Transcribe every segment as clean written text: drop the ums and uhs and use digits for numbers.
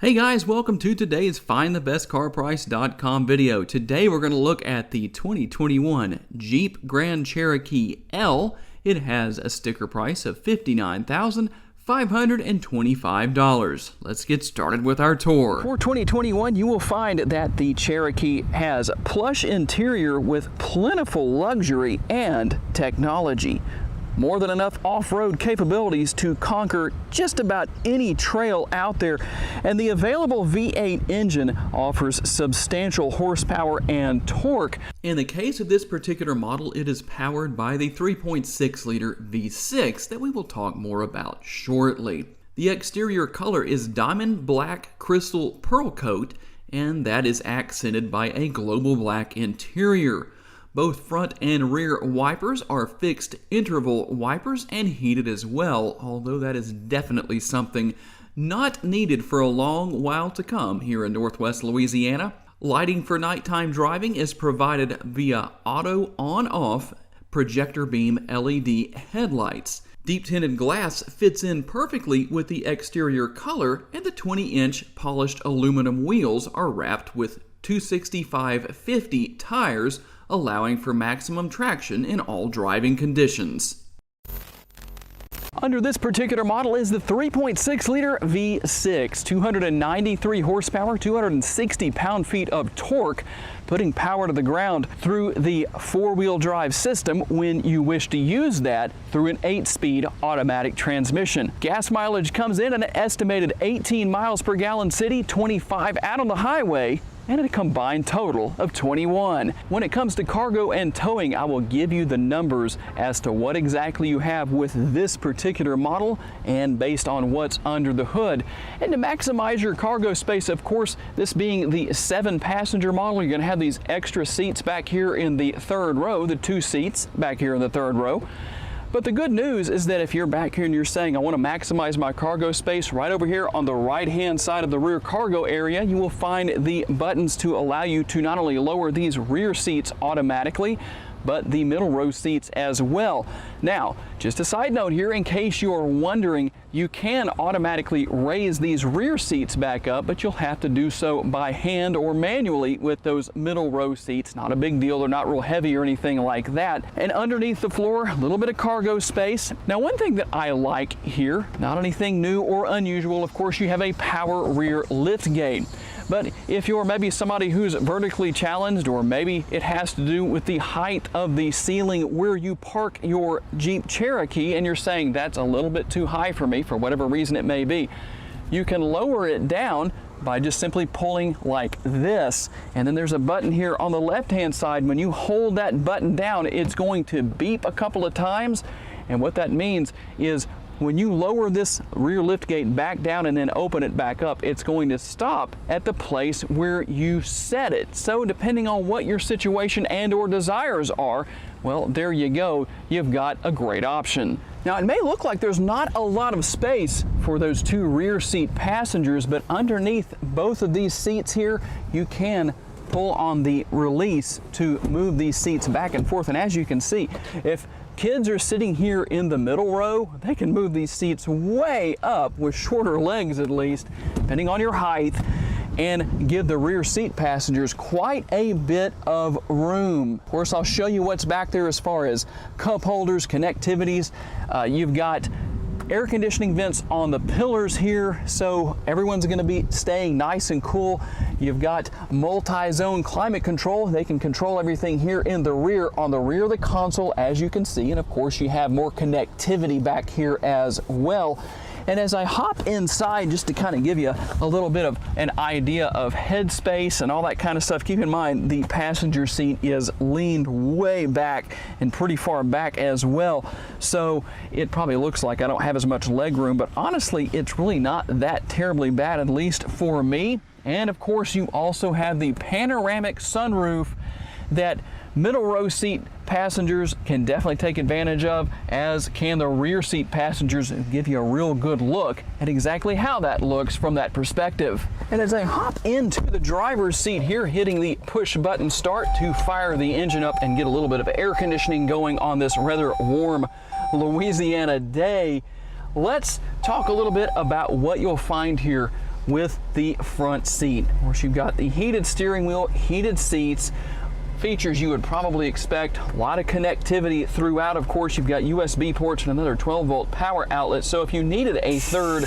Hey guys, welcome to today's FindTheBestCarPrice.com video. Today we're going to look at the 2021 Jeep Grand Cherokee L. It has a sticker price of $59,525. Let's get started with our tour. For 2021, you will find that the Cherokee has plush interior with plentiful luxury and technology. More than enough off-road capabilities to conquer just about any trail out there, and the available V8 engine offers substantial horsepower and torque. In the case of this particular model, it is powered by the 3.6-liter V6 that we will talk more about shortly. The exterior color is diamond black crystal pearl coat, and that is accented by a global black interior. Both front and rear wipers are fixed interval wipers and heated as well, although that is definitely something not needed for a long while to come here in Northwest Louisiana. Lighting for nighttime driving is provided via auto on-off projector beam LED headlights. Deep tinted glass fits in perfectly with the exterior color, and the 20-inch polished aluminum wheels are wrapped with 265/50 tires, allowing for maximum traction in all driving conditions. Under this particular model is the 3.6-liter V6, 293 horsepower, 260 pound-feet of torque, putting power to the ground through the four-wheel drive system when you wish to use that through an 8-speed automatic transmission. Gas mileage comes in at an estimated 18 miles per gallon city, 25 out on the highway, and a combined total of 21. When it comes to cargo and towing, I will give you the numbers as to what exactly you have with this particular model and based on what's under the hood. And to maximize your cargo space, of course, this being the 7-passenger model, you're going to have these extra seats back here in the third row, the 2 seats back here in the third row. But the good news is that if you're back here and you're saying, I want to maximize my cargo space, right over here on the right-hand side of the rear cargo area, you will find the buttons to allow you to not only lower these rear seats automatically, but the middle row seats as well. Now, just a side note here, in case you are wondering, you can automatically raise these rear seats back up, but you'll have to do so by hand or manually with those middle row seats. Not a big deal, they're not real heavy or anything like that. And underneath the floor, a little bit of cargo space. Now, one thing that I like here, not anything new or unusual, of course, you have a power rear lift gate. But if you're maybe somebody who's vertically challenged, or maybe it has to do with the height of the ceiling where you park your Jeep Cherokee, and you're saying that's a little bit too high for me for whatever reason it may be, you can lower it down by just simply pulling like this. And then there's a button here on the left-hand side. When you hold that button down, it's going to beep a couple of times. And what that means is when you lower this rear lift gate back down and then open it back up, it's going to stop at the place where you set it. So depending on what your situation and or desires are, well, there you go. You've got a great option. Now, it may look like there's not a lot of space for those 2 rear seat passengers, but underneath both of these seats here, you can pull on the release to move these seats back and forth. And as you can see, if kids are sitting here in the middle row, they can move these seats way up with shorter legs, at least, depending on your height, and give the rear seat passengers quite a bit of room. Of course, I'll show you what's back there as far as cup holders, connectivities. You've got air conditioning vents on the pillars here, so everyone's going to be staying nice and cool. You've got multi-zone climate control. They can control everything here in the rear, on the rear of the console, as you can see. And of course, you have more connectivity back here as well. And as I hop inside, just to kind of give you a little bit of an idea of headspace and all that kind of stuff, keep in mind the passenger seat is leaned way back and pretty far back as well. So it probably looks like I don't have as much leg room, but honestly, it's really not that terribly bad, at least for me. And of course, you also have the panoramic sunroof that middle row seat passengers can definitely take advantage of, as can the rear seat passengers, and give you a real good look at exactly how that looks from that perspective. And as I hop into the driver's seat here, hitting the push button start to fire the engine up and get a little bit of air conditioning going on this rather warm Louisiana day, let's talk a little bit about what you'll find here with the front seat. Of course, you've got the heated steering wheel, heated seats, features you would probably expect, a lot of connectivity throughout. Of course, you've got USB ports and another 12-volt power outlet, so if you needed a third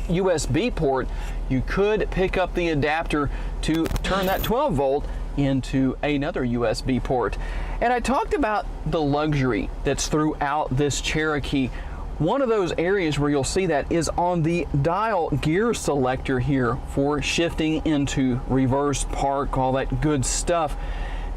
USB port, you could pick up the adapter to turn that 12-volt into another USB port. And I talked about the luxury that's throughout this Cherokee. One of those areas where you'll see that is on the dial gear selector here for shifting into reverse, park, all that good stuff.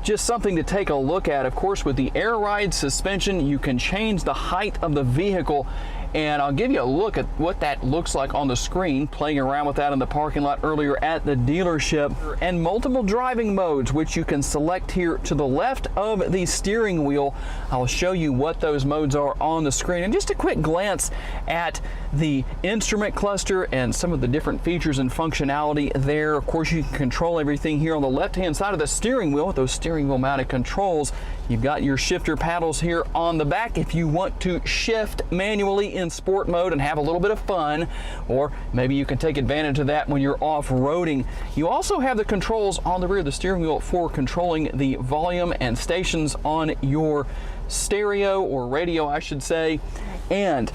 Just something to take a look at. Of course, with the air ride suspension, you can change the height of the vehicle, and I'll give you a look at what that looks like on the screen, playing around with that in the parking lot earlier at the dealership. And multiple driving modes, which you can select here to the left of the steering wheel. I'll show you what those modes are on the screen. And just a quick glance at the instrument cluster and some of the different features and functionality there. Of course, you can control everything here on the left-hand side of the steering wheel with those steering wheel mounted controls. You've got your shifter paddles here on the back if you want to shift manually in sport mode and have a little bit of fun, or maybe you can take advantage of that when you're off-roading. You also have the controls on the rear of the steering wheel for controlling the volume and stations on your stereo, or radio I should say. And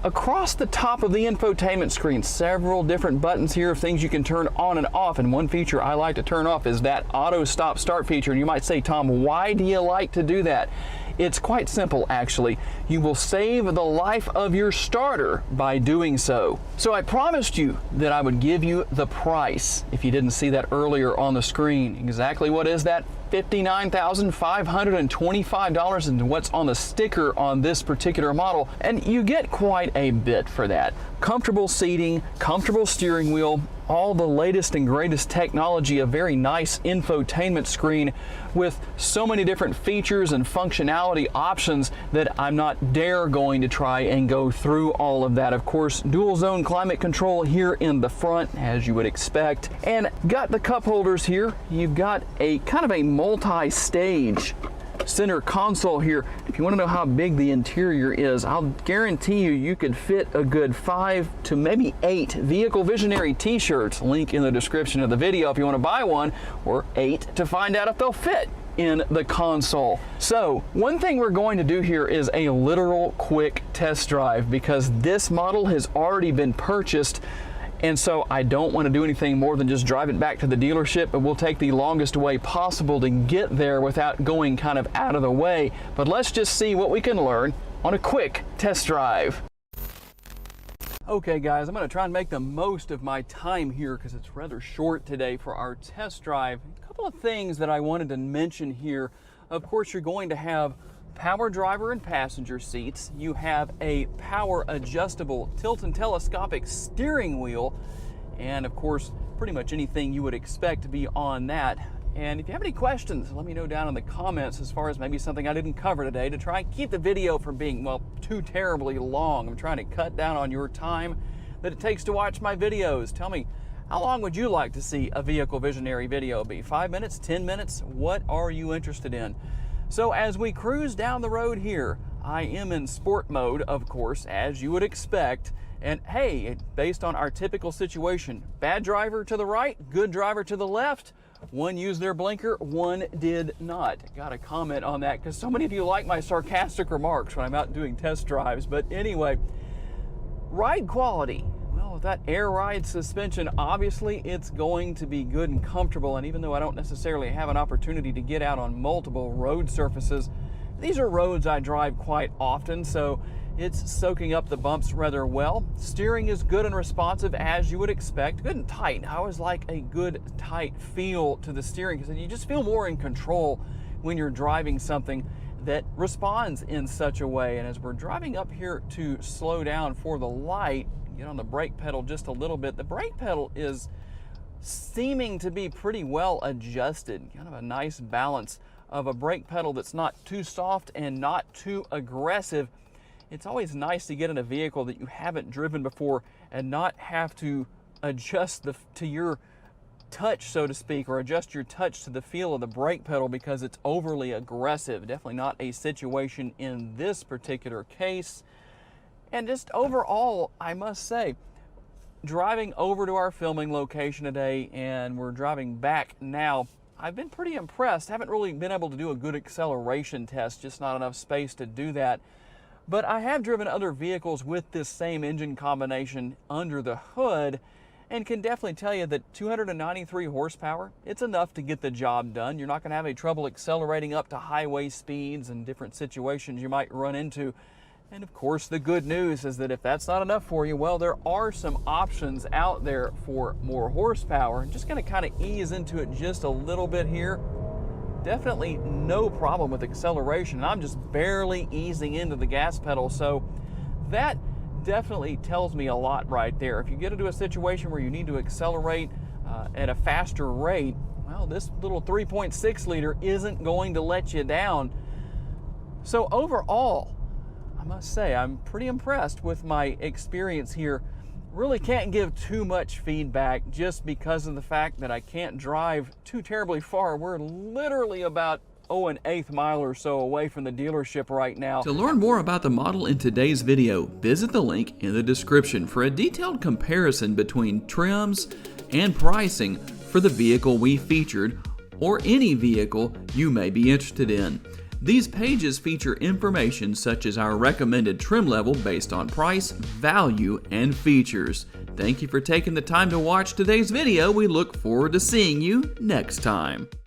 across the top of the infotainment screen, several different buttons here of things you can turn on and off. And one feature I like to turn off is that auto stop start feature. And you might say, Tom, why do you like to do that? It's quite simple, actually. You will save the life of your starter by doing so. So I promised you that I would give you the price if you didn't see that earlier on the screen. Exactly what is that? $59,525 and what's on the sticker on this particular model, and you get quite a bit for that. Comfortable seating, comfortable steering wheel, all the latest and greatest technology, a very nice infotainment screen with so many different features and functionality options that I'm not dare going to try and go through all of that. Of course, dual zone climate control here in the front, as you would expect, and got the cup holders here. You've got a kind of a multi-stage center console here. If you want to know how big the interior is, I'll guarantee you could fit a good 5 to maybe 8 Vehicle Visionary t-shirts. Link in the description of the video if you want to buy one, or 8 to find out if they'll fit in the console. So one thing we're going to do here is a literal quick test drive, because this model has already been purchased. And so I don't want to do anything more than just drive it back to the dealership, but we'll take the longest way possible to get there without going kind of out of the way. But let's just see what we can learn on a quick test drive. Okay guys, I'm going to try and make the most of my time here because it's rather short today for our test drive. A couple of things that I wanted to mention here. Of course, you're going to have power driver and passenger seats. You have a power adjustable tilt and telescopic steering wheel, and of course pretty much anything you would expect to be on that. And if you have any questions, let me know down in the comments as far as maybe something I didn't cover today, to try and keep the video from being, well, too terribly long. I'm trying to cut down on your time that it takes to watch my videos. Tell me, how long would you like to see a Vehicle Visionary video be? 5 minutes, 10 minutes? What are you interested in? So as we cruise down the road here, I am in sport mode, of course, as you would expect. And hey, based on our typical situation, bad driver to the right, good driver to the left. One used their blinker, one did not. Got a comment on that because so many of you like my sarcastic remarks when I'm out doing test drives. But anyway, ride quality. Well, with that air ride suspension, obviously it's going to be good and comfortable. And even though I don't necessarily have an opportunity to get out on multiple road surfaces, these are roads I drive quite often, so it's soaking up the bumps rather well. Steering is good and responsive, as you would expect. Good and tight. I always like a good tight feel to the steering because you just feel more in control when you're driving something that responds in such a way. And as we're driving up here to slow down for the light, get on the brake pedal just a little bit. The brake pedal is seeming to be pretty well adjusted. Kind of a nice balance of a brake pedal that's not too soft and not too aggressive. It's always nice to get in a vehicle that you haven't driven before and not have to adjust to your touch, so to speak, or adjust your touch to the feel of the brake pedal because it's overly aggressive. Definitely not a situation in this particular case. And just overall, I must say, driving over to our filming location today, and we're driving back now. I've been pretty impressed. Haven't really been able to do a good acceleration test, just not enough space to do that. But I have driven other vehicles with this same engine combination under the hood, and can definitely tell you that 293 horsepower, it's enough to get the job done. You're not going to have any trouble accelerating up to highway speeds and different situations you might run into. And of course, the good news is that if that's not enough for you, well, there are some options out there for more horsepower. Just going to kind of ease into it just a little bit here. Definitely no problem with acceleration. I'm just barely easing into the gas pedal, so that definitely tells me a lot right there. If you get into a situation where you need to accelerate at a faster rate, well, this little 3.6 liter isn't going to let you down. So overall, I must say I'm pretty impressed with my experience here. Really can't give too much feedback just because of the fact that I can't drive too terribly far. We're literally about 1/8 mile or so away from the dealership right now. To learn more about the model in today's video, visit the link in the description for a detailed comparison between trims and pricing for the vehicle we featured or any vehicle you may be interested in. These pages feature information such as our recommended trim level based on price, value, and features. Thank you for taking the time to watch today's video. We look forward to seeing you next time.